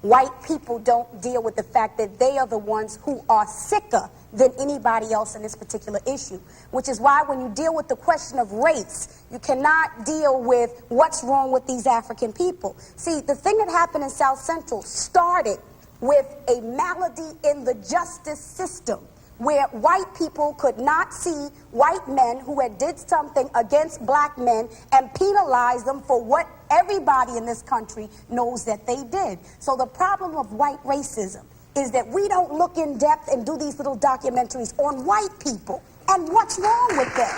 white people don't deal with the fact that they are the ones who are sicker than anybody else in this particular issue, which is why when you deal with the question of race, you cannot deal with what's wrong with these African people. See, the thing that happened in South Central started with a malady in the justice system, where white people could not see white men who had did something against black men and penalize them for what everybody in this country knows that they did. So the problem of white racism is that we don't look in depth and do these little documentaries on white people and what's wrong with them.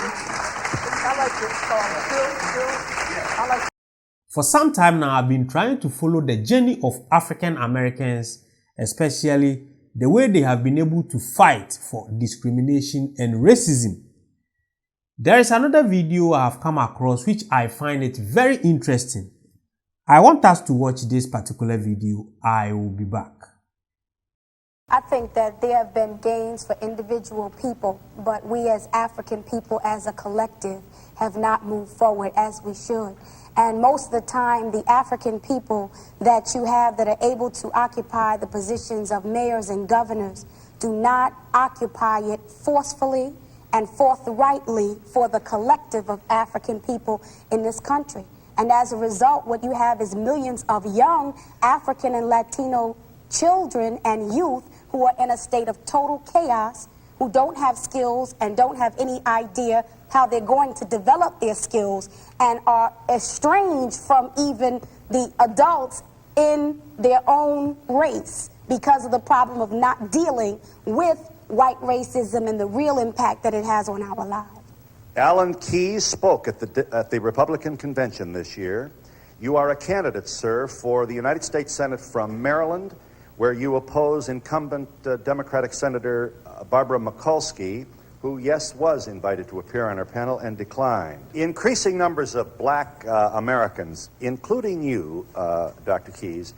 For some time now, I've been trying to follow the journey of African Americans, especially the way they have been able to fight for discrimination and racism. There is another video I have come across which I find it very interesting. I want us to watch this particular video. I will be back. I think that there have been gains for individual people, but we as African people, as a collective, have not moved forward as we should. And most of the time, the African people that you have that are able to occupy the positions of mayors and governors do not occupy it forcefully and forthrightly for the collective of African people in this country. And as a result, what you have is millions of young African and Latino children and youth who are in a state of total chaos, who don't have skills and don't have any idea how they're going to develop their skills, and are estranged from even the adults in their own race because of the problem of not dealing with white racism and the real impact that it has on our lives. Alan Keyes spoke at the Republican convention this year. You are a candidate, sir, for the United States Senate from Maryland, where you oppose incumbent Democratic Senator Barbara Mikulski, who, yes, was invited to appear on our panel and declined. Increasing numbers of black Americans, including you, Dr. Keyes,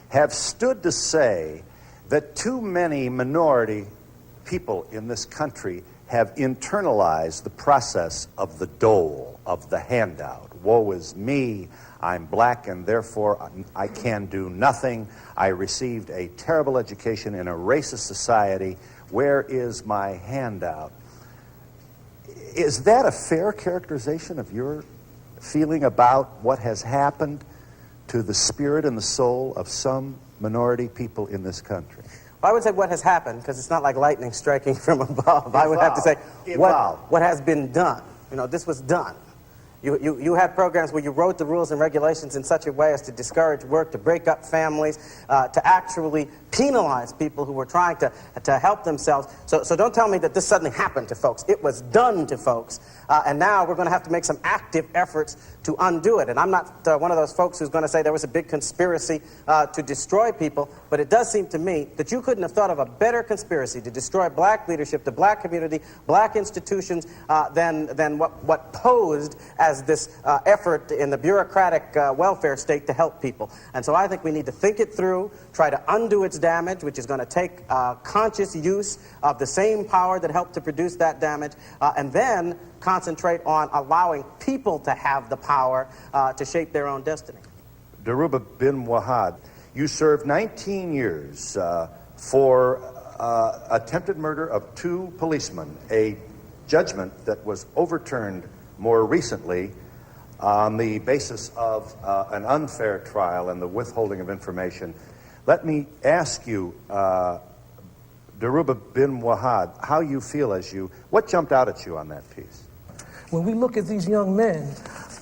have stood to say that too many minority people in this country have internalized the process of the dole, of the handout. Woe is me, I'm black and therefore I can do nothing. I received a terrible education in a racist society. Where is my handout? Is that a fair characterization of your feeling about what has happened to the spirit and the soul of some minority people in this country? Well, I would say what has happened, because it's not like lightning striking from above. I would have to say what has been done. You know, this was done. You had programs where you wrote the rules and regulations in such a way as to discourage work, to break up families, to actually penalize people who were trying to help themselves. So don't tell me that this suddenly happened to folks. It was done to folks. And now we're going to have to make some active efforts to undo it. And I'm not one of those folks who's going to say there was a big conspiracy to destroy people, but it does seem to me that you couldn't have thought of a better conspiracy to destroy black leadership, the black community, black institutions, than what posed as this effort in the bureaucratic welfare state to help people. And so I think we need to think it through, try to undo its damage, which is going to take conscious use of the same power that helped to produce that damage, and then concentrate on allowing people to have the power to shape their own destiny. Dhoruba bin Wahad, you served 19 years for attempted murder of 2 policemen, a judgment that was overturned more recently on the basis of an unfair trial and the withholding of information. Let me ask you, Dhoruba bin Wahad, how you feel what jumped out at you on that piece? When we look at these young men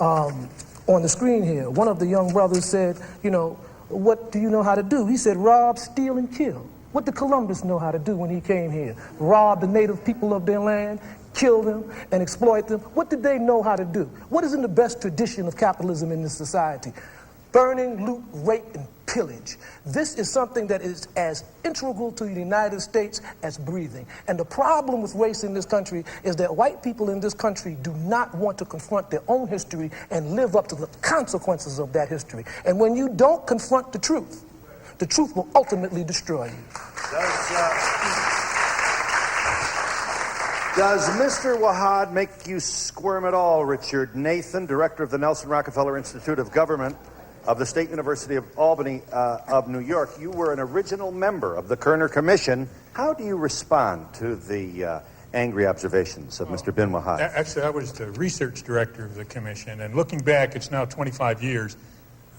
on the screen here, one of the young brothers said, you know, what do you know how to do? He said, rob, steal, and kill. What did Columbus know how to do when he came here? Rob the native people of their land, kill them, and exploit them. What did they know how to do? What is in the best tradition of capitalism in this society? Burning, loot, rape, and pillage. This is something that is as integral to the United States as breathing. And the problem with race in this country is that white people in this country do not want to confront their own history and live up to the consequences of that history. And when you don't confront the truth will ultimately destroy you. Does Mr. Wahad make you squirm at all, Richard Nathan, director of the Nelson Rockefeller Institute of Government, of the State University of Albany of New York. You were an original member of the Kerner Commission. How do you respond to the angry observations of Mr. Bin Wahad? Actually, I was the research director of the commission, and looking back, it's now 25 years.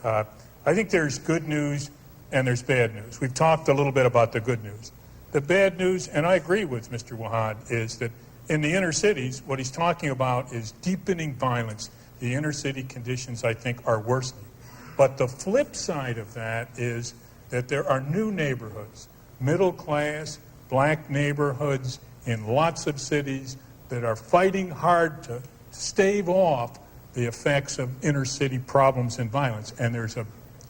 I think there's good news and there's bad news. We've talked a little bit about the good news. The bad news, and I agree with Mr. Wahad, is that in the inner cities, what he's talking about is deepening violence. The inner city conditions, I think, are worsening. But the flip side of that is that there are new neighborhoods, middle class, black neighborhoods in lots of cities that are fighting hard to stave off the effects of inner city problems and violence. And there's a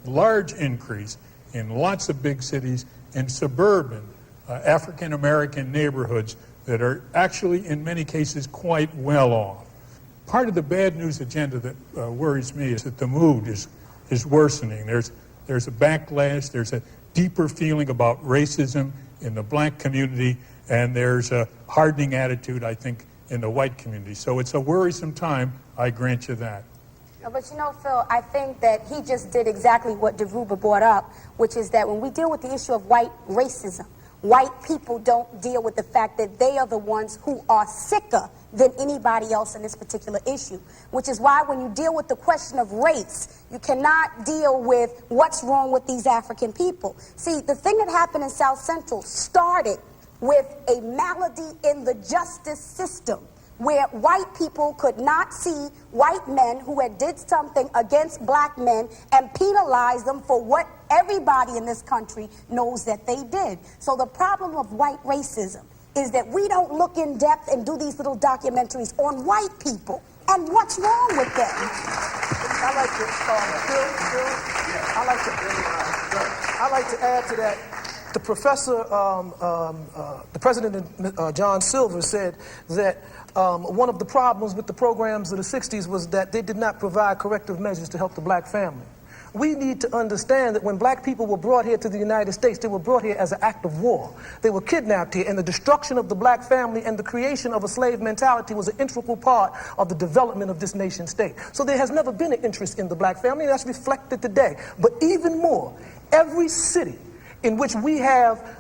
large increase in lots of big cities in suburban African American neighborhoods that are actually, in many cases, quite well off. Part of the bad news agenda that worries me is that the mood is worsening. There's a backlash, there's a deeper feeling about racism in the black community, and there's a hardening attitude, I think, in the white community. So it's a worrisome time, I grant you that. But you know, Phil, I think that he just did exactly what DeRuba brought up, which is that when we deal with the issue of white racism, white people don't deal with the fact that they are the ones who are sicker than anybody else in this particular issue, which is why when you deal with the question of race, you cannot deal with what's wrong with these African people. See, the thing that happened in South Central started with a malady in the justice system, where white people could not see white men who had did something against black men and penalize them for what everybody in this country knows that they did. So the problem of white racism is that we don't look in depth and do these little documentaries on white people and what's wrong with them. I like to add to that. The professor, the president, John Silver, said that one of the problems with the programs of the 60s was that they did not provide corrective measures to help the black family. We need to understand that when black people were brought here to the United States, they were brought here as an act of war. They were kidnapped here, and the destruction of the black family and the creation of a slave mentality was an integral part of the development of this nation state. So there has never been an interest in the black family, and that's reflected today. But even more, every city in which we have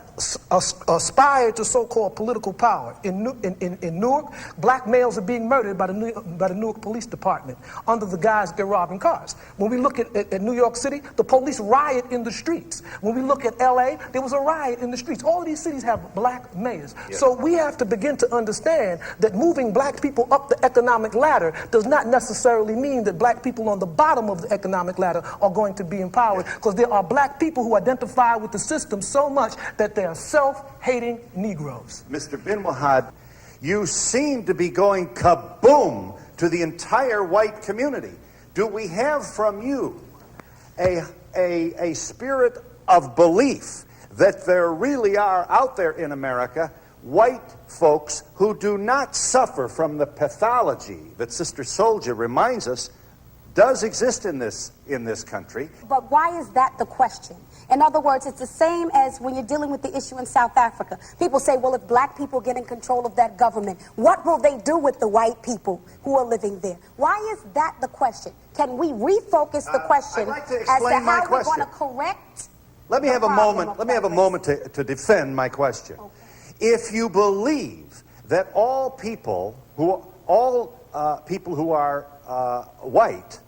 aspired to so-called political power. In Newark, black males are being murdered by the Newark Police Department under the guise that they're robbing cars. When we look at New York City, the police riot in the streets. When we look at LA, there was a riot in the streets. All of these cities have black mayors. Yes. So we have to begin to understand that moving black people up the economic ladder does not necessarily mean that black people on the bottom of the economic ladder are going to be empowered, because there are black people who identify with the system so much that they are self-hating Negroes. Mr. Bin Wahad, you seem to be going kaboom to the entire white community. Do we have from you a spirit of belief that there really are out there in America white folks who do not suffer from the pathology that Sister Soldier reminds us does exist in this country? But why is that the question? In other words, it's the same as when you're dealing with the issue in South Africa. People say, well, if black people get in control of that government, what will they do with the white people who are living there? Why is that the question? Can we refocus the question I'd like to as to explain my how we're going question. to correct? Let me have a moment. Let me have a moment to defend my question. Okay. If you believe that all people who are white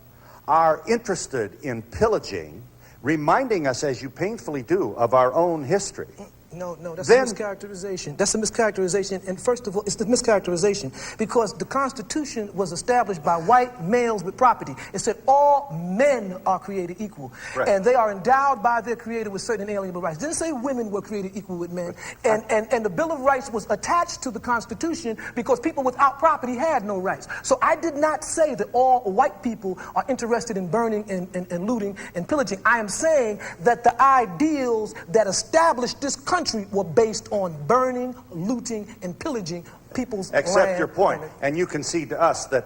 are interested in pillaging, reminding us, as you painfully do, of our own history. No, that's a mischaracterization. That's a mischaracterization. And first of all, it's the mischaracterization because the Constitution was established by white males with property. It said all men are created equal. Right. And they are endowed by their Creator with certain inalienable rights. It didn't say women were created equal with men. Right. And the Bill of Rights was attached to the Constitution because people without property had no rights. So I did not say that all white people are interested in burning and looting and pillaging. I am saying that the ideals that established this country were based on burning, looting, and pillaging people's land. Accept your point. And you concede to us that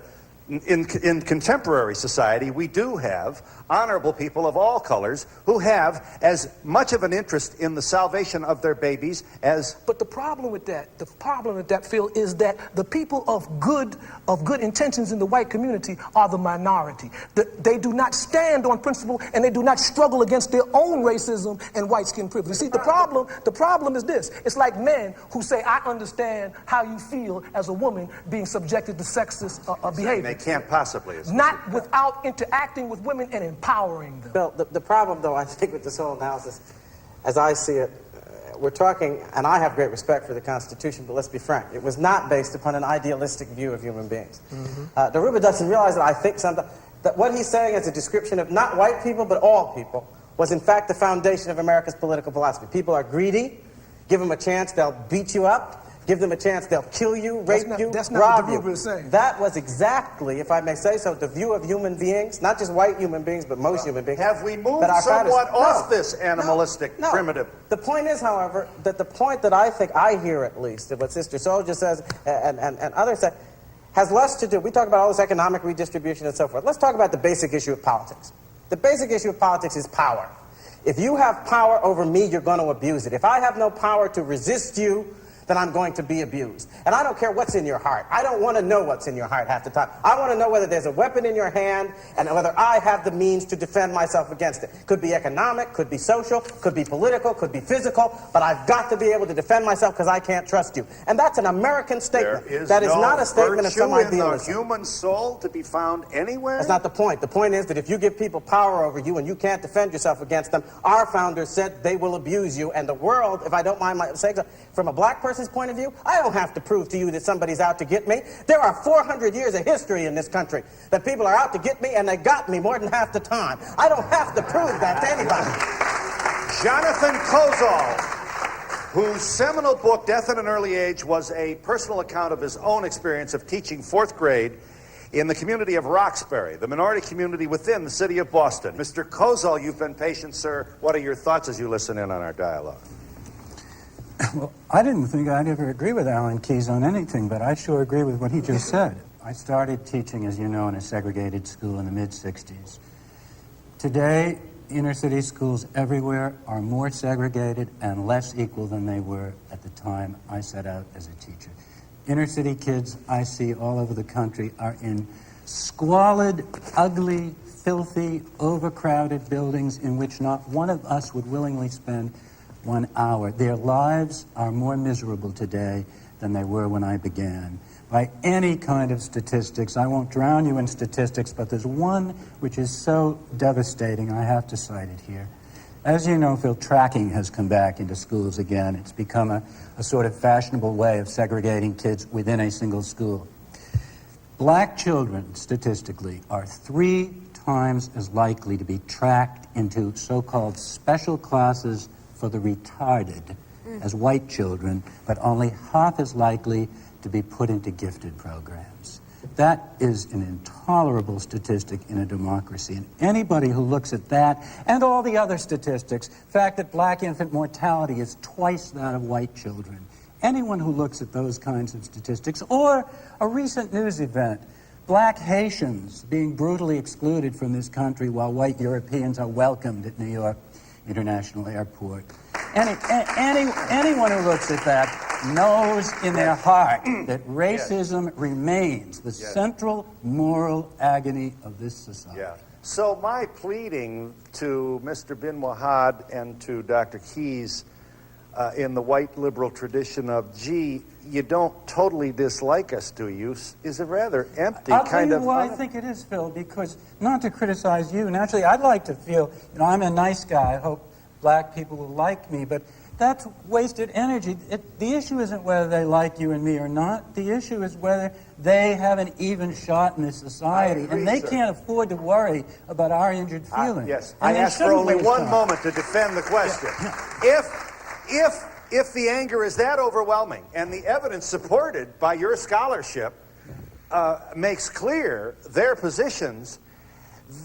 In contemporary society, we do have honorable people of all colors who have as much of an interest in the salvation of their babies as... But the problem with that, Phil, is that the people of good intentions in the white community are the minority. They do not stand on principle, and they do not struggle against their own racism and white skin privilege. See, the problem is this. It's like men who say, I understand how you feel as a woman being subjected to sexist behavior. They can't possibly. Not without interacting with women and empowering them. Bill, the problem, though, I think with this whole analysis, as I see it, we're talking, and I have great respect for the Constitution, but let's be frank, it was not based upon an idealistic view of human beings. Deruba doesn't realize that I think sometimes that what he's saying as a description of not white people, but all people, was in fact the foundation of America's political philosophy. People are greedy. Give them a chance, they'll beat you up. Give them a chance, they'll kill you, rape you, that's not rob what you. Deruba is saying. That was exactly, if I may say so, the view of human beings, not just white human beings, but most human beings. Have we moved somewhat off this animalistic, primitive? The point is, however, that the point that I think I hear, at least, of what Sister Soldier says and others say, has less to do, we talk about all this economic redistribution and so forth. Let's talk about the basic issue of politics. The basic issue of politics is power. If you have power over me, you're going to abuse it. If I have no power to resist you, then I'm going to be abused. And I don't care what's in your heart. I don't want to know what's in your heart half the time. I want to know whether there's a weapon in your hand and whether I have the means to defend myself against it. Could be economic, could be social, could be political, could be physical, but I've got to be able to defend myself because I can't trust you. And that's an American statement. That is not a statement of some idealism. There is no human soul to be found anywhere? That's not the point. The point is that if you give people power over you and you can't defend yourself against them, our founders said they will abuse you, and the world, if I don't mind saying so, from a black person's point of view, I don't have to prove to you that somebody's out to get me. There are 400 years of history in this country that people are out to get me, and they got me more than half the time. I don't have to prove that to anybody. Jonathan Kozol, whose seminal book, Death at an Early Age, was a personal account of his own experience of teaching fourth grade in the community of Roxbury, the minority community within the city of Boston. Mr. Kozol, you've been patient, sir. What are your thoughts as you listen in on our dialogue? Well, I didn't think I'd ever agree with Alan Keyes on anything, but I sure agree with what he just said. I started teaching, as you know, in a segregated school in the mid-'60s. Today, inner-city schools everywhere are more segregated and less equal than they were at the time I set out as a teacher. Inner-city kids I see all over the country are in squalid, ugly, filthy, overcrowded buildings in which not one of us would willingly spend 1 hour. Their lives are more miserable today than they were when I began. By any kind of statistics, I won't drown you in statistics, but there's one which is so devastating, I have to cite it here. As you know, Phil, tracking has come back into schools again. It's become a sort of fashionable way of segregating kids within a single school. Black children, statistically, are 3 times as likely to be tracked into so-called special classes for the retarded as white children, but only half as likely to be put into gifted programs. That is an intolerable statistic in a democracy. And anybody who looks at that and all the other statistics, the fact that black infant mortality is twice that of white children, anyone who looks at those kinds of statistics, or a recent news event, black Haitians being brutally excluded from this country while white Europeans are welcomed at New York International Airport. Anyone who looks at that knows in their heart that racism remains the central moral agony of this society. Yeah. So my pleading to Mr. Bin Wahad and to Dr. Keyes in the white liberal tradition of, gee, you don't totally dislike us, do you, is a rather empty I'll kind tell of... you why I think it is, Phil, because not to criticize you, naturally I'd like to feel, I'm a nice guy, I hope black people will like me, but that's wasted energy. The issue isn't whether they like you and me or not. The issue is whether they have an even shot in this society, and they can't afford to worry about our injured feelings. Yes, and I asked for only one moment to defend the question. If the anger is that overwhelming and the evidence supported by your scholarship makes clear their positions,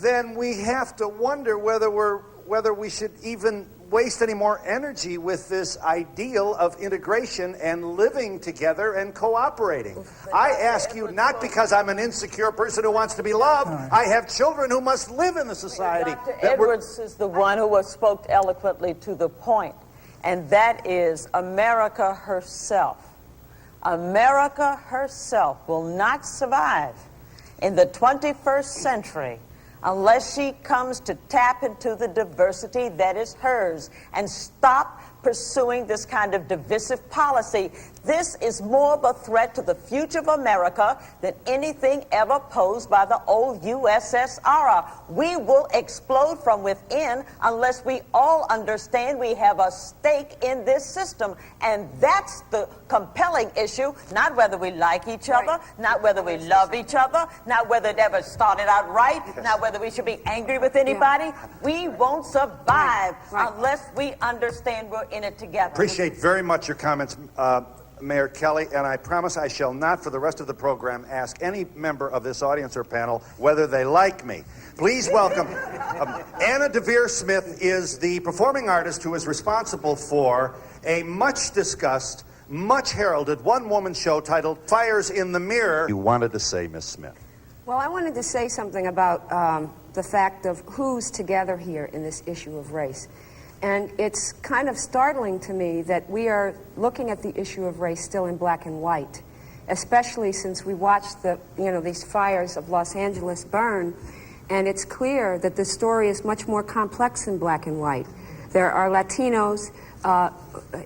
then we have to wonder whether we're whether we should even waste any more energy with this ideal of integration and living together and cooperating. I ask you not because I'm an insecure person who wants to be loved. I have children who must live in the society. Dr. Edwards is the one who spoke eloquently to the point, and that is America herself. America herself will not survive in the 21st century unless she comes to tap into the diversity that is hers and stop pursuing this kind of divisive policy. This is more of a threat to the future of America than anything ever posed by the old USSR. We will explode from within unless we all understand we have a stake in this system. And that's the compelling issue, not whether we like each other, not whether we love each other, not whether it ever started out right, not whether we should be angry with anybody. We won't survive unless we understand we're in it together. Appreciate very much your comments, Mayor Kelly, and I promise I shall not for the rest of the program ask any member of this audience or panel whether they like me. Please welcome Anna DeVere Smith is the performing artist who is responsible for a much discussed, much heralded one-woman show titled Fires in the Mirror. You wanted to say, Miss Smith. Well, I wanted to say something about the fact of who's together here in this issue of race. And it's kind of startling to me that we are looking at the issue of race still in black and white, especially since we watched these fires of Los Angeles burn, and it's clear that the story is much more complex than black and white. There are Latinos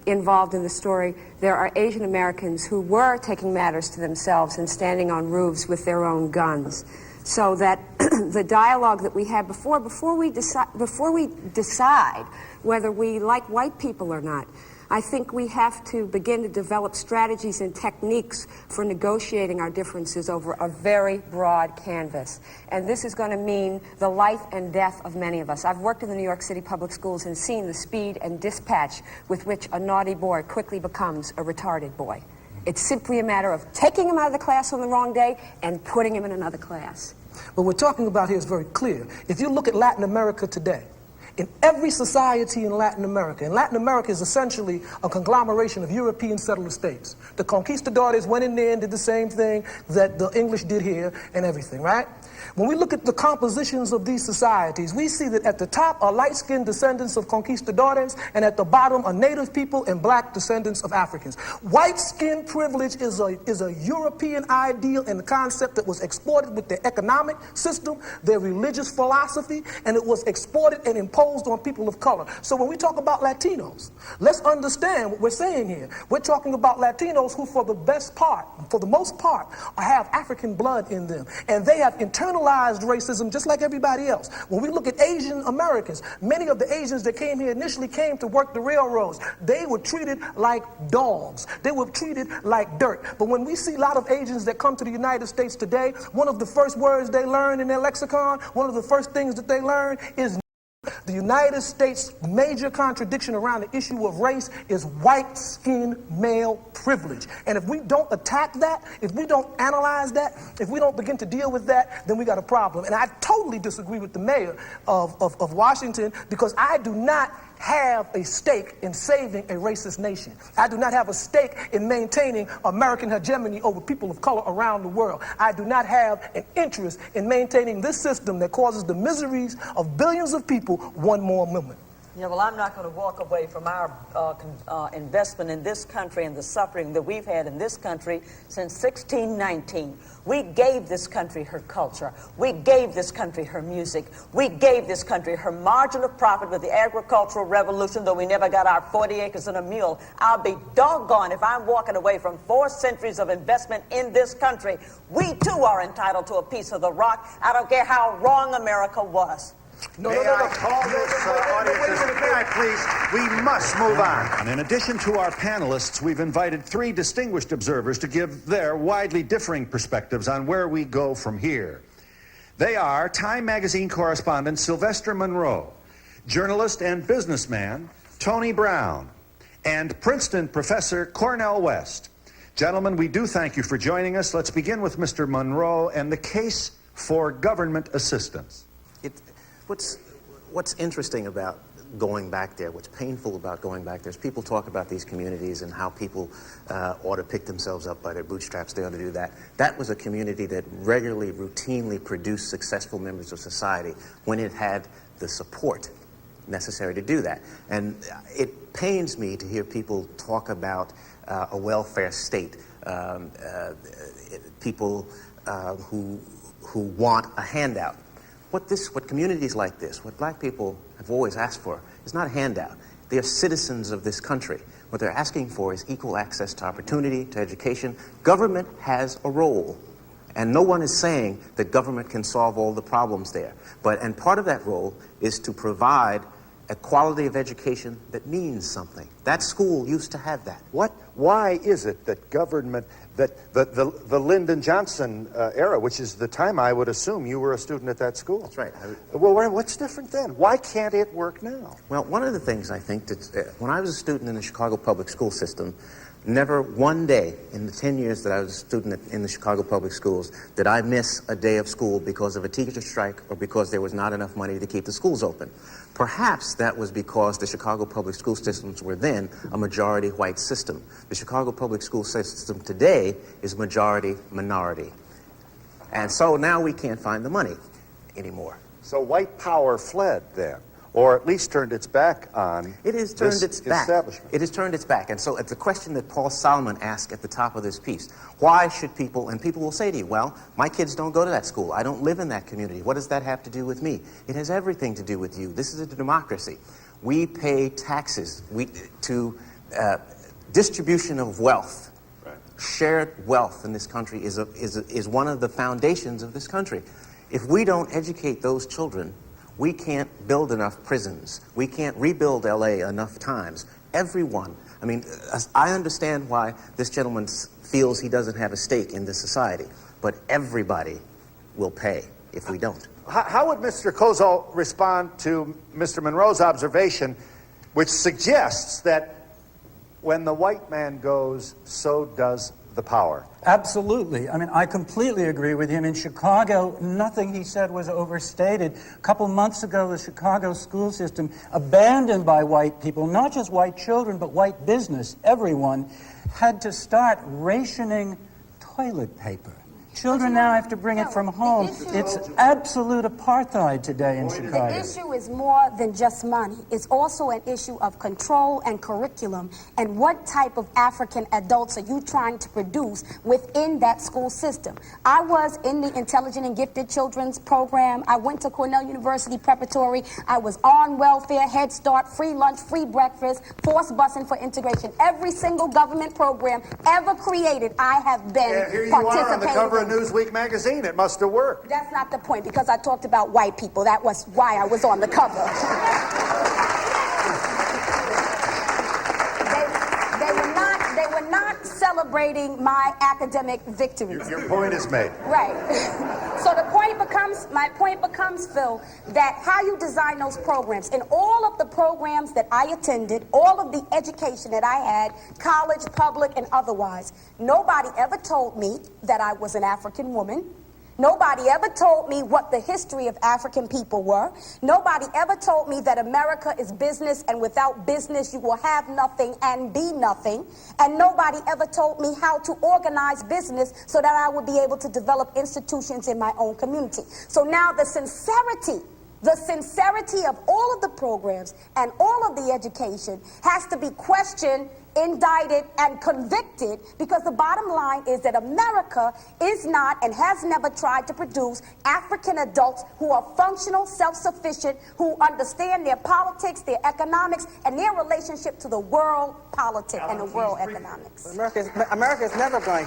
involved in the story. There are Asian Americans who were taking matters to themselves and standing on roofs with their own guns. So that the dialogue that we had before we decide whether we like white people or not, I think we have to begin to develop strategies and techniques for negotiating our differences over a very broad canvas. And this is going to mean the life and death of many of us. I've worked in the New York City public schools and seen the speed and dispatch with which a naughty boy quickly becomes a retarded boy. It's simply a matter of taking him out of the class on the wrong day and putting him in another class. What we're talking about here is very clear. If you look at Latin America today, in every society in Latin America is essentially a conglomeration of European settler states. The conquistadores went in there and did the same thing that the English did here and everything, right? When we look at the compositions of these societies, we see that at the top are light-skinned descendants of conquistadores, and at the bottom are native people and black descendants of Africans. White skin privilege is a European ideal and concept that was exported with their economic system, their religious philosophy, and it was exported and imposed on people of color. So when we talk about Latinos, let's understand what we're saying here. We're talking about Latinos who, for the most part, have African blood in them, and they have internalized racism just like everybody else. When we look at Asian Americans, many of the Asians that came here initially came to work the railroads. They were treated like dogs. They were treated like dirt. But when we see a lot of Asians that come to the United States today, one of the first words they learn in their lexicon, one of the first things that they learn is the United States' major contradiction around the issue of race is white-skinned male privilege. And if we don't attack that, if we don't analyze that, if we don't begin to deal with that, then we got a problem. And I totally disagree with the mayor of Washington, because I do not have a stake in saving a racist nation. I do not have a stake in maintaining American hegemony over people of color around the world. I do not have an interest in maintaining this system that causes the miseries of billions of people one more moment. Yeah, well, I'm not going to walk away from our investment in this country and the suffering that we've had in this country since 1619. We gave this country her culture. We gave this country her music. We gave this country her margin of profit with the agricultural revolution, though we never got our 40 acres and a mule. I'll be doggone if I'm walking away from 4 centuries of investment in this country. We, too, are entitled to a piece of the rock. I don't care how wrong America was. May I call this audience, may I please, we must move on. And in addition to our panelists, we've invited 3 distinguished observers to give their widely differing perspectives on where we go from here. They are Time magazine correspondent Sylvester Monroe, journalist and businessman Tony Brown, and Princeton professor Cornel West. Gentlemen, we do thank you for joining us. Let's begin with Mr. Monroe and the case for government assistance. what's interesting about going back there, what's painful about going back there, is people talk about these communities and how people ought to pick themselves up by their bootstraps, they ought to do that. That was a community that regularly, routinely produced successful members of society when it had the support necessary to do that. And it pains me to hear people talk about a welfare state, people who want a handout. What communities like this, what black people have always asked for, is not a handout. They are citizens of this country. What they're asking for is equal access to opportunity, to education. Government has a role, and no one is saying that government can solve all the problems there. And part of that role is to provide a quality of education that means something. That school used to have that. Why is it that government, that the Lyndon Johnson era, which is the time I would assume you were a student at that school? That's right. Well, what's different then? Why can't it work now? Well, one of the things I think that when I was a student in the Chicago public school system, never one day in the 10 years that I was a student in the Chicago public schools did I miss a day of school because of a teacher strike or because there was not enough money to keep the schools open. Perhaps that was because the Chicago public school systems were then a majority white system. The Chicago public school system today is majority minority. And so now we can't find the money anymore. So white power fled then, or at least turned its back on its establishment. It has turned its back. And so it's the question that Paul Solomon asked at the top of this piece. Why should people, and people will say to you, well, my kids don't go to that school. I don't live in that community. What does that have to do with me? It has everything to do with you. This is a democracy. We pay taxes to distribution of wealth. Right. Shared wealth in this country is one of the foundations of this country. If we don't educate those children, we can't build enough prisons. We can't rebuild LA enough times. Everyone. I mean, I understand why this gentleman feels he doesn't have a stake in this society, but everybody will pay if we don't. How would Mr. Kozo respond to Mr. Monroe's observation, which suggests that when the white man goes, so does the power? Absolutely. I mean, I completely agree with him. In Chicago, nothing he said was overstated. A couple months ago, the Chicago school system, abandoned by white people, not just white children, but white business, everyone, had to start rationing toilet paper. Children now have to bring it from home. It's absolute apartheid today in Chicago. The issue is more than just money. It's also an issue of control and curriculum. And what type of African adults are you trying to produce within that school system? I was in the Intelligent and Gifted Children's program. I went to Cornell University Preparatory. I was on welfare, Head Start, free lunch, free breakfast, forced busing for integration. Every single government program ever created, I have been here you are on the cover of in. Newsweek magazine. It must have worked. That's not the point, because I talked about white people. That was why I was on the cover. They were not celebrating my academic victories. Your point is made. Right. So my point becomes, Phil, that how you design those programs. In all of the programs that I attended, all of the education that I had, college, public, and otherwise, nobody ever told me that I was an African woman. Nobody ever told me what the history of African people were. Nobody ever told me that America is business, and without business you will have nothing and be nothing. And nobody ever told me how to organize business so that I would be able to develop institutions in my own community. So now the sincerity of all of the programs and all of the education has to be questioned, indicted, and convicted, because the bottom line is that America is not and has never tried to produce African adults who are functional, self-sufficient, who understand their politics, their economics, and their relationship to the world politics and the world economics. America's never going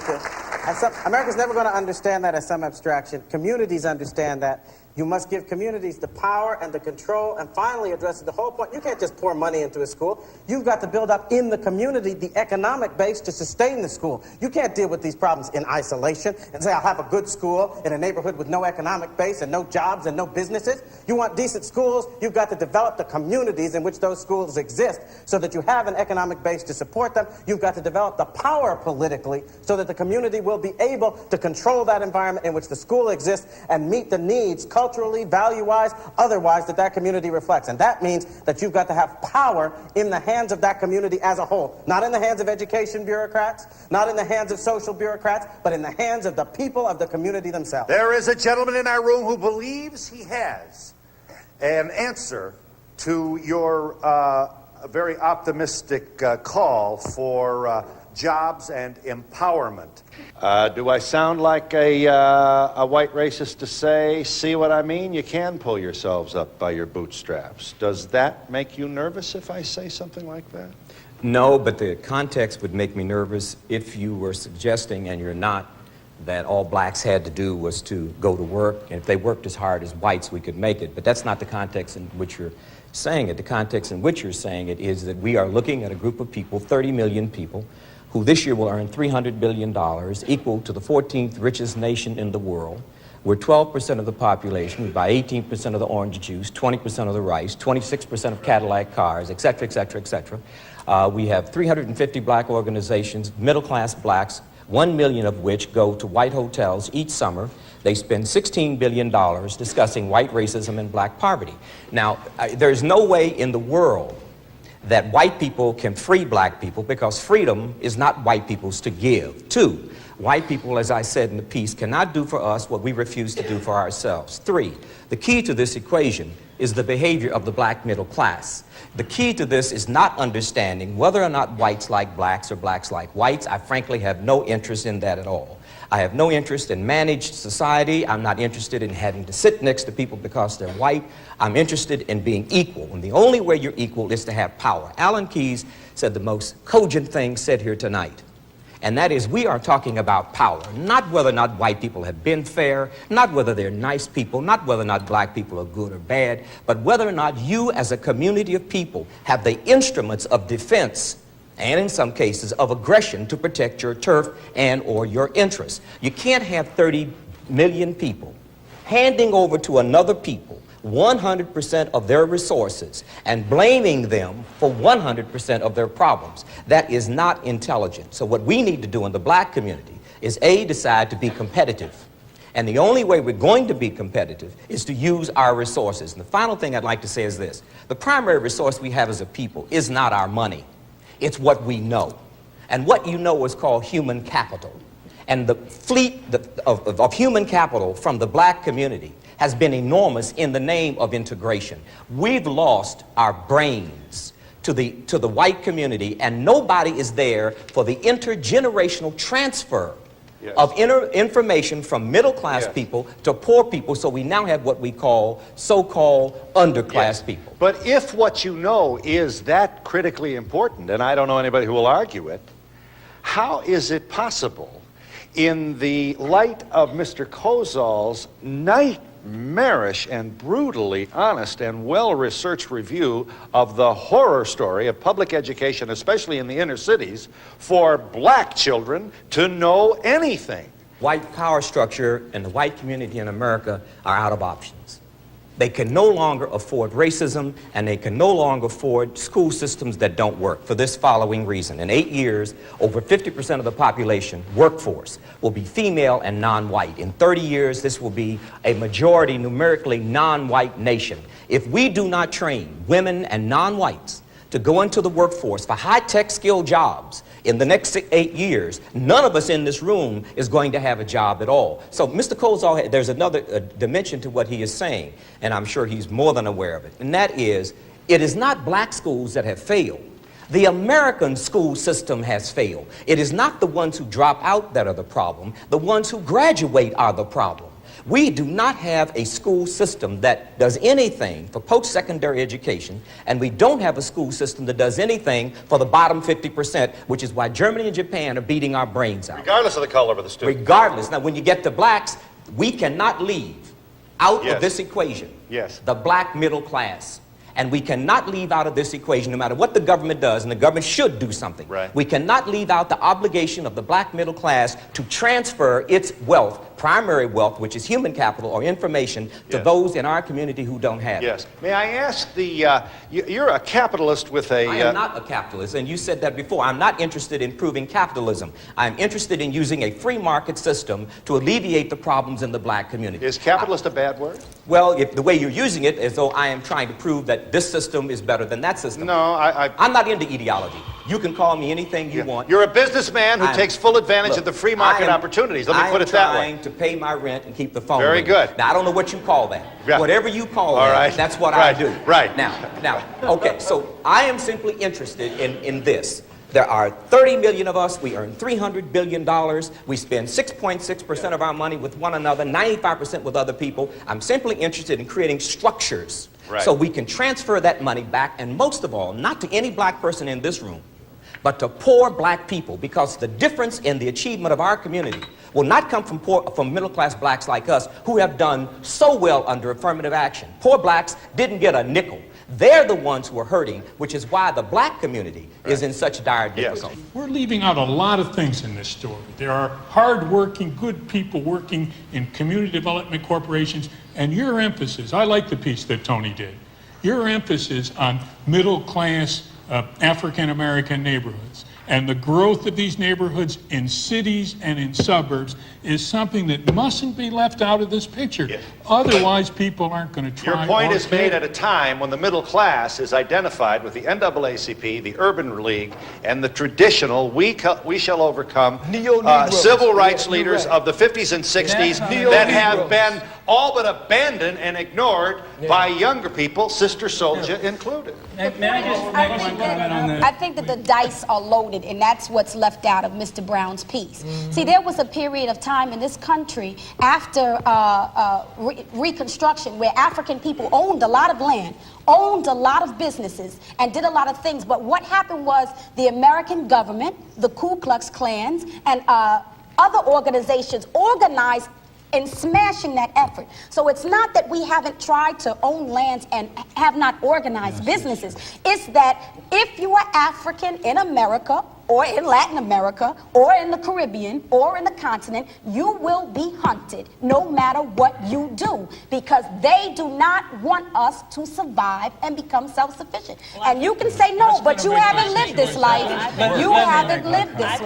to understand that as some abstraction. Communities understand that. You must give communities the power and the control, and finally address the whole point. You can't just pour money into a school. You've got to build up in the community the economic base to sustain the school. You can't deal with these problems in isolation and say, I'll have a good school in a neighborhood with no economic base and no jobs and no businesses. You want decent schools, you've got to develop the communities in which those schools exist so that you have an economic base to support them. You've got to develop the power politically so that the community will be able to control that environment in which the school exists and meet the needs, culturally, value-wise, otherwise, that community reflects. And that means that you've got to have power in the hands of that community as a whole. Not in the hands of education bureaucrats, not in the hands of social bureaucrats, but in the hands of the people of the community themselves. There is a gentleman in our room who believes he has an answer to your very optimistic call for jobs and empowerment. Do I sound like a white racist to say, see what I mean? You can pull yourselves up by your bootstraps. Does that make you nervous if I say something like that? No, but the context would make me nervous if you were suggesting, and you're not, that all blacks had to do was to go to work, and if they worked as hard as whites, we could make it. But that's not the context in which you're saying it. The context in which you're saying it is that we are looking at a group of people, 30 million people, who this year will earn $300 billion, equal to the 14th richest nation in the world. We're 12% of the population. We buy 18% of the orange juice, 20% of the rice, 26% of Cadillac cars, et cetera, et cetera, et cetera. We have 350 black organizations, middle-class blacks, 1 million of which go to white hotels each summer. They spend $16 billion discussing white racism and black poverty. Now, there's no way in the world that white people can free black people, because freedom is not white people's to give. 2, white people, as I said in the piece, cannot do for us what we refuse to do for ourselves. 3, the key to this equation is the behavior of the black middle class. The key to this is not understanding whether or not whites like blacks or blacks like whites. I frankly have no interest in that at all. I have no interest in managed society. I'm not interested in having to sit next to people because they're white. I'm interested in being equal, and the only way you're equal is to have power. Alan Keyes said the most cogent thing said here tonight, and that is we are talking about power, not whether or not white people have been fair, not whether they're nice people, not whether or not black people are good or bad, but whether or not you as a community of people have the instruments of defense and in some cases of aggression to protect your turf and or your interests. You can't have 30 million people handing over to another people 100% of their resources and blaming them for 100% of their problems. That is not intelligent. So what we need to do in the black community is A, decide to be competitive. And the only way we're going to be competitive is to use our resources. And the final thing I'd like to say is this. The primary resource we have as a people is not our money. It's what we know. And what you know is called human capital. And the fleet of human capital from the black community has been enormous in the name of integration. We've lost our brains to the white community, and nobody is there for the intergenerational transfer of information from middle-class people to poor people, so we now have what we call so-called underclass people. But if what you know is that critically important, and I don't know anybody who will argue it, how is it possible, in the light of Mr. Kozol's nightmarish and brutally honest and well-researched review of the horror story of public education, especially in the inner cities, for black children to know anything? White power structure and the white community in America are out of options. They can no longer afford racism, and they can no longer afford school systems that don't work for this following reason. In 8 years, over 50% of the population workforce will be female and non-white. In 30 years, this will be a majority numerically non-white nation. If we do not train women and non-whites to go into the workforce for high-tech skill jobs in the next 8 years, none of us in this room is going to have a job at all. So Mr. Kozol, there's another dimension to what he is saying, and I'm sure he's more than aware of it, and that is, it is not black schools that have failed. The American school system has failed. It is not the ones who drop out that are the problem. The ones who graduate are the problem. We do not have a school system that does anything for post-secondary education, and we don't have a school system that does anything for the bottom 50%, which is why Germany and Japan are beating our brains out. Regardless of the color of the student. Regardless. Now, when you get to blacks, we cannot leave out of this equation the black middle class. And we cannot leave out of this equation, no matter what the government does, and the government should do something. We cannot leave out the obligation of the black middle class to transfer its wealth primary wealth, which is human capital or information, to those in our community who don't have it. Yes. May I ask you're a capitalist with a... I am not a capitalist, and you said that before. I'm not interested in proving capitalism. I'm interested in using a free market system to alleviate the problems in the black community. Is capitalist a bad word? Well, if the way you're using it is though I am trying to prove that this system is better than that system. No, I'm not into ideology. You can call me anything you want. You're a businessman who takes full advantage of the free market opportunities. Let me put it that way. I'm trying to pay my rent and keep the phone Very ringing. good. Now, I don't know what you call that. Yeah. Whatever you call All that, right. that's what Right. I do. Right. Now, okay, so I am simply interested in this. There are 30 million of us. We earn $300 billion. We spend 6.6% of our money with one another, 95% with other people. I'm simply interested in creating structures so we can transfer that money back, and most of all, not to any black person in this room, but to poor black people, because the difference in the achievement of our community will not come from middle-class blacks like us who have done so well under affirmative action. Poor blacks didn't get a nickel. They're the ones who are hurting, which is why the black community is in such dire difficulty. We're leaving out a lot of things in this story. There are hard-working, good people working in community development corporations, and your emphasis, I like the piece that Tony did, your emphasis on middle-class African-American neighborhoods and the growth of these neighborhoods in cities and in suburbs is something that mustn't be left out of this picture. Yes. Otherwise, people aren't going to try. Your point is made care. at a time when the middle class is identified with the NAACP, the Urban League, and the traditional we shall overcome civil rights leaders of the 50s and 60s that have been all but abandoned and ignored by younger people, Sister Souljah included. May I just make one comment on that? I think that the dice are loaded, and that's what's left out of Mr. Brown's piece. See, there was a period of time in this country after Reconstruction where African people owned a lot of land, owned a lot of businesses, and did a lot of things. But what happened was the American government, the Ku Klux Klans, and other organizations organized in smashing that effort. So it's not that we haven't tried to own lands and have not organized businesses. It's that if you are African in America or in Latin America or in the Caribbean or in the continent, you will be hunted no matter what you do, because they do not want us to survive and become self-sufficient. And you can say no, but you haven't lived this life. You haven't lived this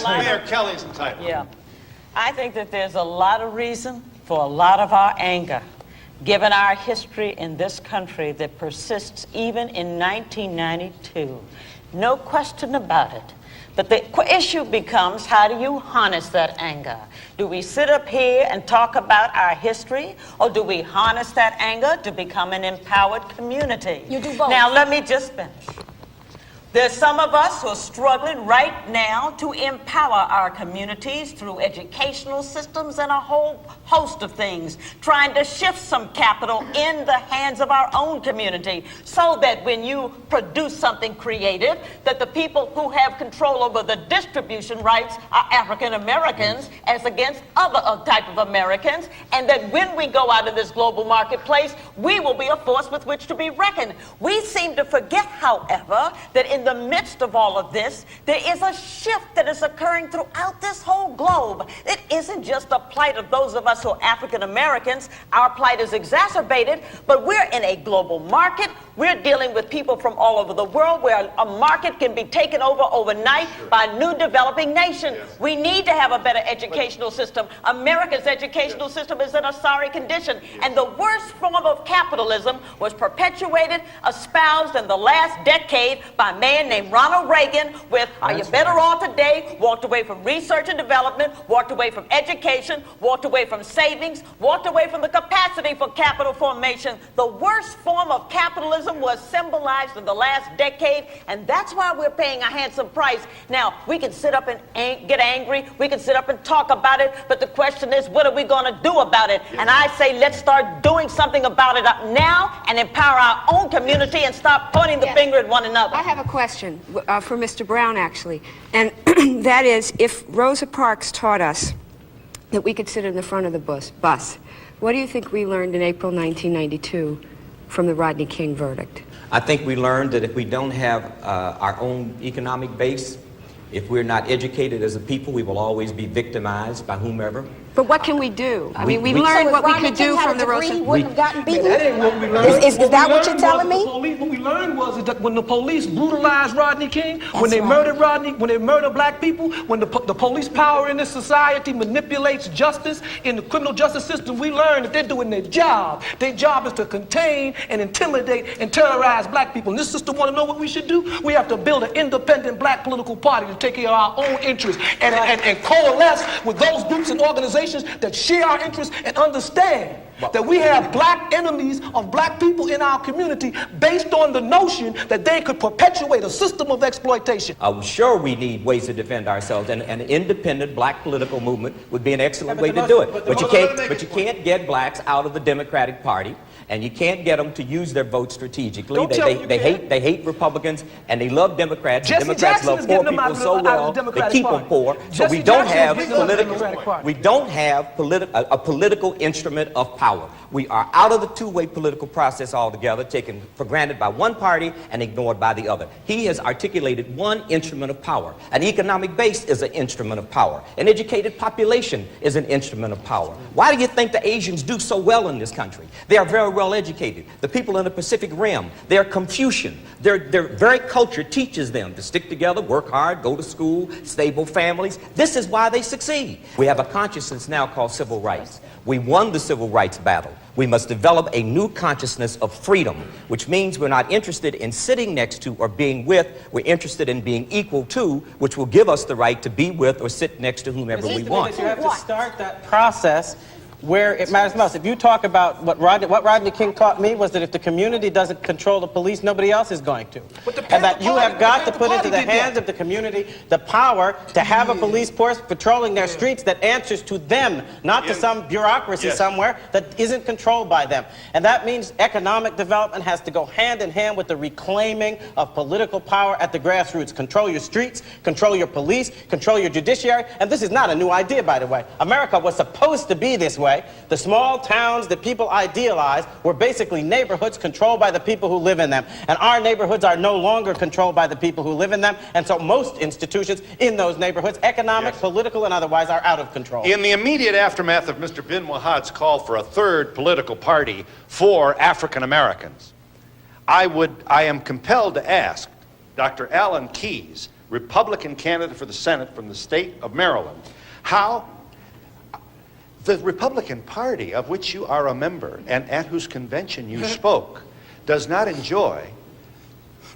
life. Mayor Kelly's entitled. Yeah. I think that there's a lot of reason for a lot of our anger, given our history in this country that persists even in 1992. No question about it. But the issue becomes, how do you harness that anger? Do we sit up here and talk about our history, or do we harness that anger to become an empowered community? You do both. Now, let me just finish. There's some of us who are struggling right now to empower our communities through educational systems and a whole host of things, trying to shift some capital in the hands of our own community so that when you produce something creative, that the people who have control over the distribution rights are African Americans as against other type of Americans, and that when we go out in this global marketplace, we will be a force with which to be reckoned. We seem to forget, however, that in the midst of all of this, there is a shift that is occurring throughout this whole globe. It isn't just the plight of those of us who are African Americans. Our plight is exacerbated, but we're in a global market. We're dealing with people from all over the world where a market can be taken over overnight by a new developing nation. We need to have a better educational system. America's educational system is in a sorry condition. And the worst form of capitalism was perpetuated, espoused in the last decade by a man named Ronald Reagan with, are you better off today? Walked away from research and development, walked away from education, walked away from savings, walked away from the capacity for capital formation. The worst form of capitalism was symbolized in the last decade, and that's why we're paying a handsome price. Now, we can sit up and get angry, we can sit up and talk about it, but the question is, what are we going to do about it? And I say, let's start doing something about it now and empower our own community and stop pointing the finger at one another. I have a question for Mr. Brown, actually, and that is, if Rosa Parks taught us that we could sit in the front of the bus, what do you think we learned in April 1992 from the Rodney King verdict? I think we learned that if we don't have our own economic base, if we're not educated as a people, we will always be victimized by whomever. But what can we do? I mean, we've So learned if what we Rodney could do King had from a the degree, Rosa. he wouldn't have gotten beaten. That ain't what we learned. Is that what you're telling me? What we learned was that when the police brutalized Rodney King, when they right. murdered Rodney, when they murder black people, when the police power in this society manipulates justice in the criminal justice system, we learned that they're doing their job. Their job is to contain and intimidate and terrorize black people. And this system want to know what we should do? We have to build an independent black political party to take care of our own interests and coalesce with those groups and organizations that share our interests and understand that we have black enemies of black people in our community based on the notion that they could perpetuate a system of exploitation. I'm sure we need ways to defend ourselves, and an independent black political movement would be an excellent way to do it. But you can't get blacks out of the Democratic Party, and you can't get them to use their vote strategically. They hate Republicans, and they love Democrats. Jesse Democrats Jackson love is poor getting them out people of the- so out of well, the they Democratic keep them Party. poor. So Jesse we don't Jackson have is getting them out of the Democratic Party. we don't have a political instrument of power. We are out of the two-way political process altogether, taken for granted by one party and ignored by the other. He has articulated one instrument of power. An economic base is an instrument of power. An educated population is an instrument of power. Why do you think the Asians do so well in this country? They are very well educated. The people in the Pacific Rim, they're Confucian. Their very culture teaches them to stick together, work hard, go to school, stable families. This is why they succeed. We have a consciousness now called civil rights. We won the civil rights battle. We must develop a new consciousness of freedom, which means we're not interested in sitting next to or being with. We're interested in being equal to, which will give us the right to be with or sit next to whomever we want. You have to start that process where it matters most. If you talk about what Rodney King taught me was that if the community doesn't control the police, nobody else is going to. And that you have got to put into the hands of the community the power to have a police force patrolling their streets that answers to them, not to some bureaucracy somewhere that isn't controlled by them. And that means economic development has to go hand in hand with the reclaiming of political power at the grassroots. Control your streets, control your police, control your judiciary. And this is not a new idea, by the way. America was supposed to be this way. The small towns that people idealize were basically neighborhoods controlled by the people who live in them. And our neighborhoods are no longer controlled by the people who live in them. And so most institutions in those neighborhoods, economic, political, and otherwise, are out of control. In the immediate aftermath of Mr. bin Wahad's call for a third political party for African Americans, I am compelled to ask Dr. Alan Keyes, Republican candidate for the Senate from the state of Maryland, how the Republican Party, of which you are a member and at whose convention you spoke, does not enjoy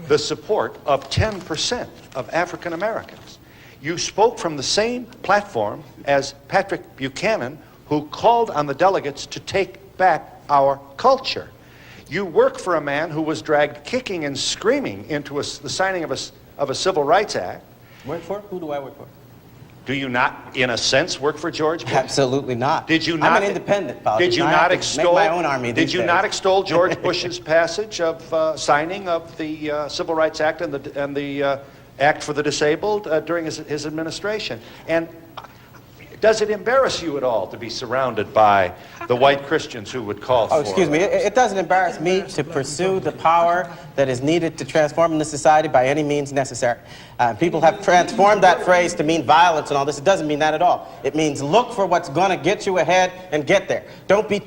the support of 10% of African Americans. You spoke from the same platform as Patrick Buchanan, who called on the delegates to take back our culture. You work for a man who was dragged kicking and screaming into the signing of a Civil Rights Act. Work for? Who do I work for? Do you not, in a sense, work for George Bush? Absolutely not. Did you not? I'm an independent politician. Did you I not have to extol? make my own army Did these you days. not extol George Bush's passage of signing of the Civil Rights Act and the Act for the Disabled during his administration? And does it embarrass you at all to be surrounded by the white Christians who would call for? Oh, excuse me. It doesn't embarrass me to pursue the power that is needed to transform the society by any means necessary. People have transformed that phrase to mean violence and all this. It doesn't mean that at all. It means look for what's going to get you ahead and get there. Don't be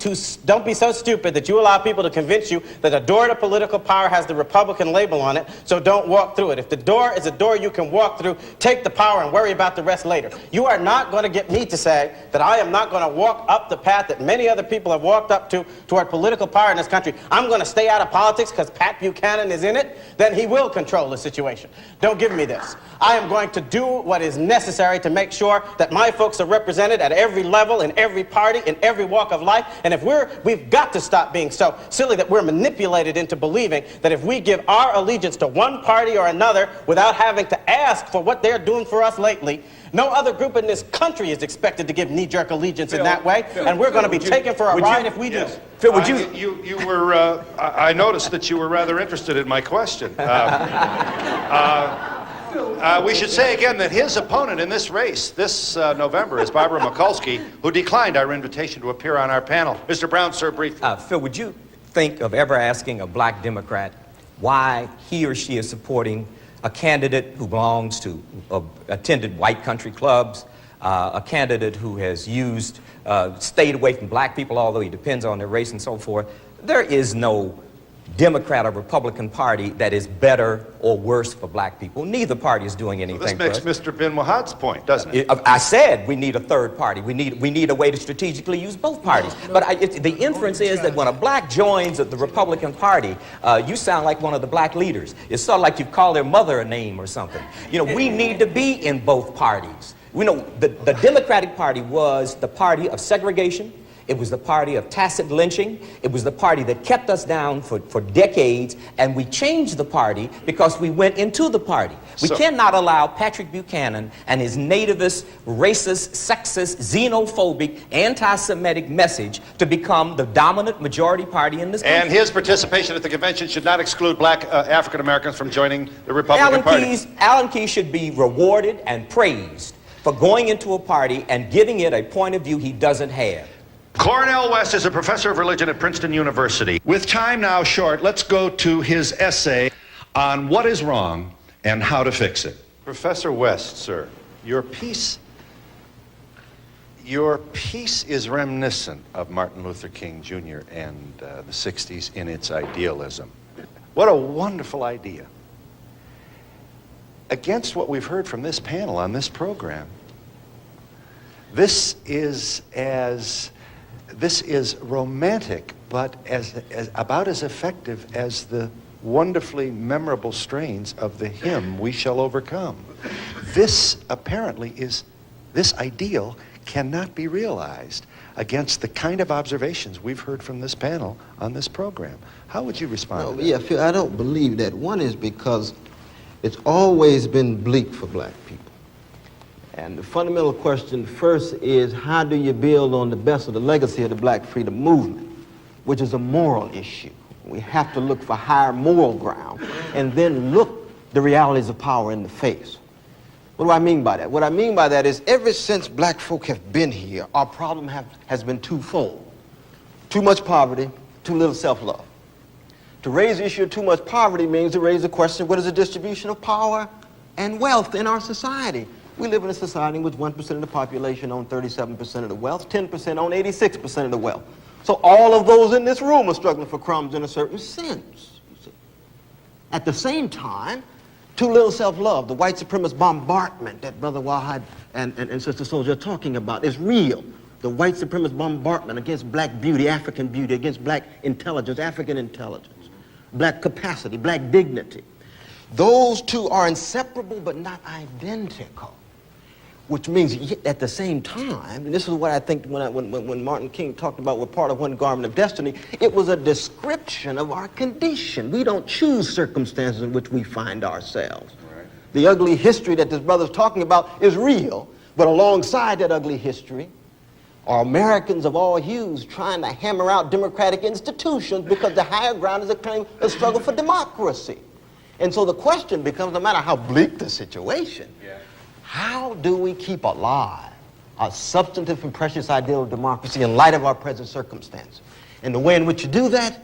so stupid that you allow people to convince you that a door to political power has the Republican label on it, so don't walk through it. If the door is a door you can walk through, take the power and worry about the rest later. You are not going to get me to say that I am not going to walk up the path that many other people have walked up to toward political power in this country. I'm going to stay out of politics because Pat Buchanan is in it. Then he will control the situation. Don't give me this. I am going to do what is necessary to make sure that my folks are represented at every level, in every party, in every walk of life. And if we've got to stop being so silly that we're manipulated into believing that if we give our allegiance to one party or another without having to ask for what they're doing for us lately, no other group in this country is expected to give knee-jerk allegiance in that way, and we're going to be taken for a ride if we do. Phil, would you were, I noticed that you were rather interested in my question. We should say again that his opponent in this race this November is Barbara Mikulski, who declined our invitation to appear on our panel. Mr. Brown, sir, briefly. Phil, would you think of ever asking a black Democrat why he or she is supporting a candidate who belongs to, attended white country clubs, a candidate who has stayed away from black people, although he depends on their race and so forth. There is no Democrat or Republican Party that is better or worse for black people. Neither party is doing anything Well, this makes Mr. Bin Wahad's point, doesn't it? I said we need a third party. We need a way to strategically use both parties. But the inference is that when a black joins the Republican Party, you sound like one of the black leaders. It's sort of like you call their mother a name or something. You know, we need to be in both parties. We know the Democratic Party was the party of segregation. It was the party of tacit lynching. It was the party that kept us down for decades, and we changed the party because we went into the party. We cannot allow Patrick Buchanan and his nativist, racist, sexist, xenophobic, anti-Semitic message to become the dominant majority party in this country. And his participation at the convention should not exclude black African Americans from joining the Republican Party. Alan Keyes should be rewarded and praised for going into a party and giving it a point of view he doesn't have. Cornel West is a professor of religion at Princeton University. With time now short, let's go to his essay on what is wrong and how to fix it. Professor West, sir, your piece is reminiscent of Martin Luther King Jr. and the 60s in its idealism. What a wonderful idea. Against what we've heard from this panel on this program, this is romantic, but about as effective as the wonderfully memorable strains of the hymn, We Shall Overcome. This ideal cannot be realized against the kind of observations we've heard from this panel on this program. How would you respond to that? Yeah, Phil, I don't believe that. One is because it's always been bleak for black people. And the fundamental question first is, how do you build on the best of the legacy of the black freedom movement, which is a moral issue. We have to look for higher moral ground and then look the realities of power in the face. What do I mean by that? What I mean by that is ever since black folk have been here, our problem has been twofold. Too much poverty, too little self-love. To raise the issue of too much poverty means to raise the question, what is the distribution of power and wealth in our society? We live in a society in which 1% of the population own 37% of the wealth, 10% own 86% of the wealth. So all of those in this room are struggling for crumbs in a certain sense. You see. At the same time, too little self-love, the white supremacist bombardment that Brother Wahad and Sister Soldier are talking about is real. The white supremacist bombardment against black beauty, African beauty, against black intelligence, African intelligence, black capacity, black dignity. Those two are inseparable but not identical. Which means at the same time, and this is what I think when Martin King talked about we're part of one garment of destiny, it was a description of our condition. We don't choose circumstances in which we find ourselves. Right. The ugly history that this brother's talking about is real, but alongside that ugly history are Americans of all hues trying to hammer out democratic institutions because the higher ground is a struggle for democracy. And so the question becomes, no matter how bleak the situation, how do we keep alive a substantive and precious ideal of democracy in light of our present circumstance? And the way in which you do that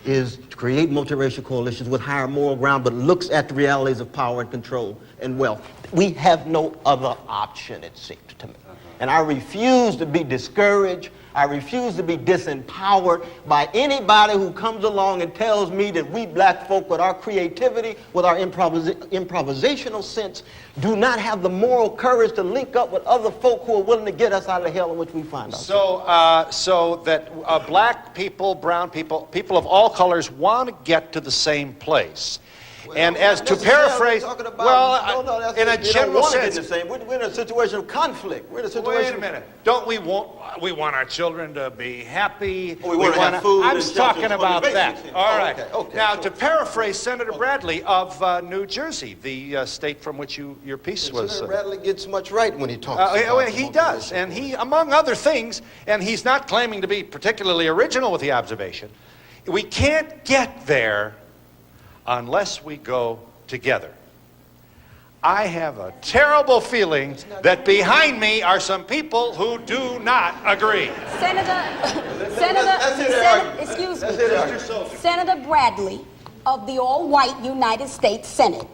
is to create multiracial coalitions with higher moral ground, but looks at the realities of power and control and wealth. We have no other option, it seems to me. And I refuse to be discouraged. I refuse to be disempowered by anybody who comes along and tells me that we black folk with our creativity, with our improvisational sense, do not have the moral courage to link up with other folk who are willing to get us out of the hell in which we find ourselves. So that black people, brown people, people of all colors want to get to the same place. And as to paraphrase, in a general sense, we're in a situation of conflict. We're in a situation. Wait a minute. Don't we want our children to be happy? We want to have food. I'm talking about that. All right. Okay. Now, to paraphrase Senator Bradley of New Jersey, the state from which your piece was. Senator Bradley gets much right when he talks. He does, and he, among other things, and he's not claiming to be particularly original with the observation. We can't get there unless we go together. I have a terrible feeling that behind me are some people who do not agree. Senator Bradley of the all-white United States Senate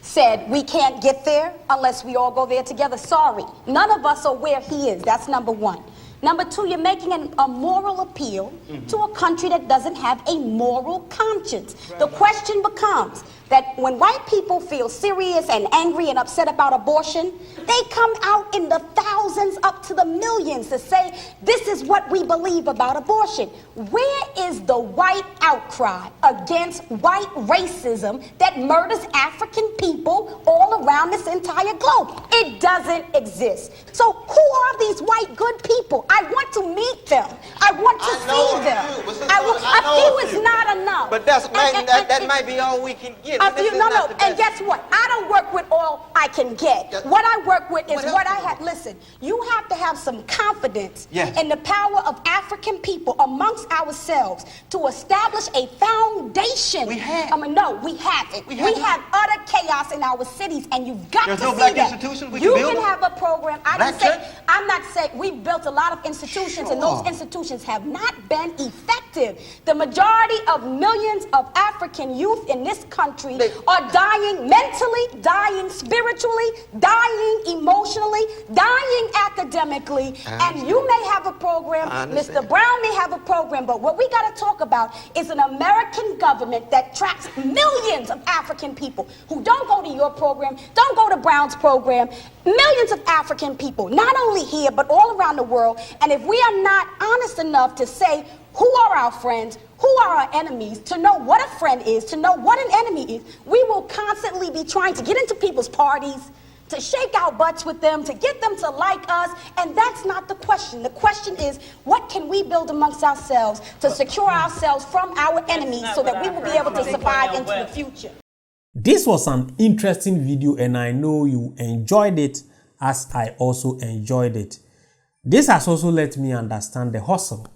said we can't get there unless we all go there together. Sorry, none of us are where he is. That's number one. Number two, you're making a moral appeal to a country that doesn't have a moral conscience. The question becomes that when white people feel serious and angry and upset about abortion, they come out in the thousands up to the millions to say, this is what we believe about abortion. Where is the white outcry against white racism that murders African people all around this entire globe? It doesn't exist. So who are these white good people? I want to meet them. I want to see them. A few is not enough. But that might be all we can get. And guess what? I don't work with all I can get. What I work with is what I have. Listen, you have to have some confidence in the power of African people amongst ourselves to establish a foundation. We have. We haven't. We have utter chaos in our cities, and you've got to see no black that. institutions we You can build can have a program. I'm not saying we've built a lot of institutions, and those institutions have not been effective. The majority of millions of African youth in this country are dying mentally, dying spiritually, dying emotionally, dying academically, and you may have a program, Mr. Brown may have a program, but what we got to talk about is an American government that tracks millions of African people who don't go to your program, don't go to Brown's program, millions of African people, not only here, but all around the world, and if we are not honest enough to say who are our friends, who are our enemies, to know what a friend is, to know what an enemy is, we will constantly be trying to get into people's parties, to shake our butts with them, to get them to like us, and that's not the question. The question is, what can we build amongst ourselves to secure ourselves from our enemies so that we will be able to survive into the future? This was an interesting video, and I know you enjoyed it as I also enjoyed it. This has also let me understand the hustle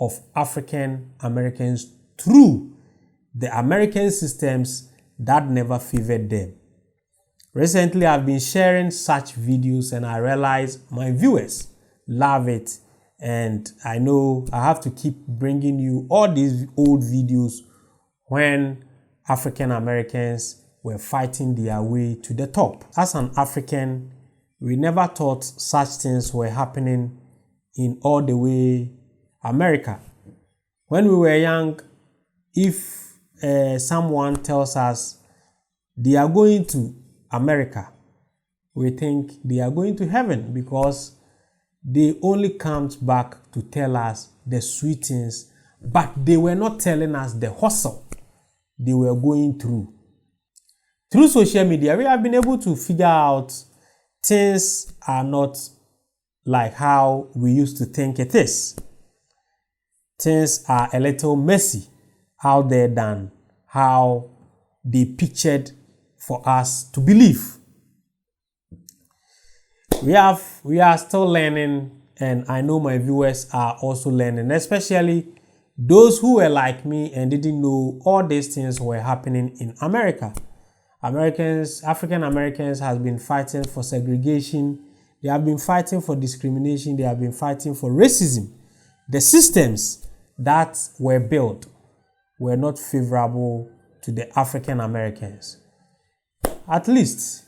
of African Americans through the American systems that never favored them. Recently, I've been sharing such videos and I realize my viewers love it, and I know I have to keep bringing you all these old videos when African Americans were fighting their way to the top. As an African, we never thought such things were happening in all the way America. When we were young, if someone tells us they are going to America, we think they are going to heaven because they only come back to tell us the sweet things, but they were not telling us the hustle they were going through. Through social media, we have been able to figure out things are not like how we used to think it is. Things are a little messy out there than how they pictured for us to believe. We are still learning, and I know my viewers are also learning, especially those who were like me and didn't know all these things were happening in America. African Americans have been fighting for segregation. They have been fighting for discrimination. They have been fighting for racism. The systems that were built were not favorable to the African Americans. At least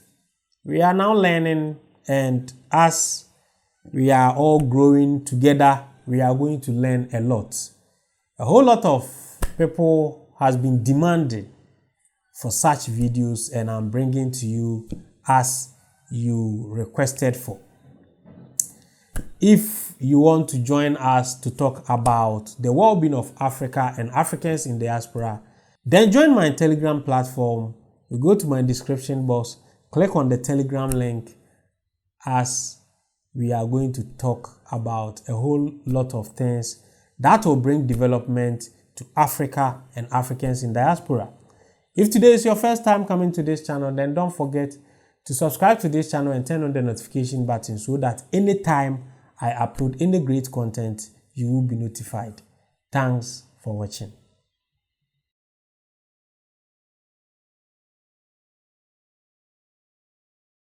we are now learning, and as we are all growing together, we are going to learn a lot. A whole lot of people has been demanding for such videos, and I'm bringing to you as you requested for. If you want to join us to talk about the well-being of Africa and Africans in diaspora, then join my Telegram platform. You go to my description box, click on the Telegram link, as we are going to talk about a whole lot of things that will bring development to Africa and Africans in diaspora. If today is your first time coming to this channel, then don't forget to subscribe to this channel and turn on the notification button so that anytime I upload any great content, you will be notified. Thanks for watching.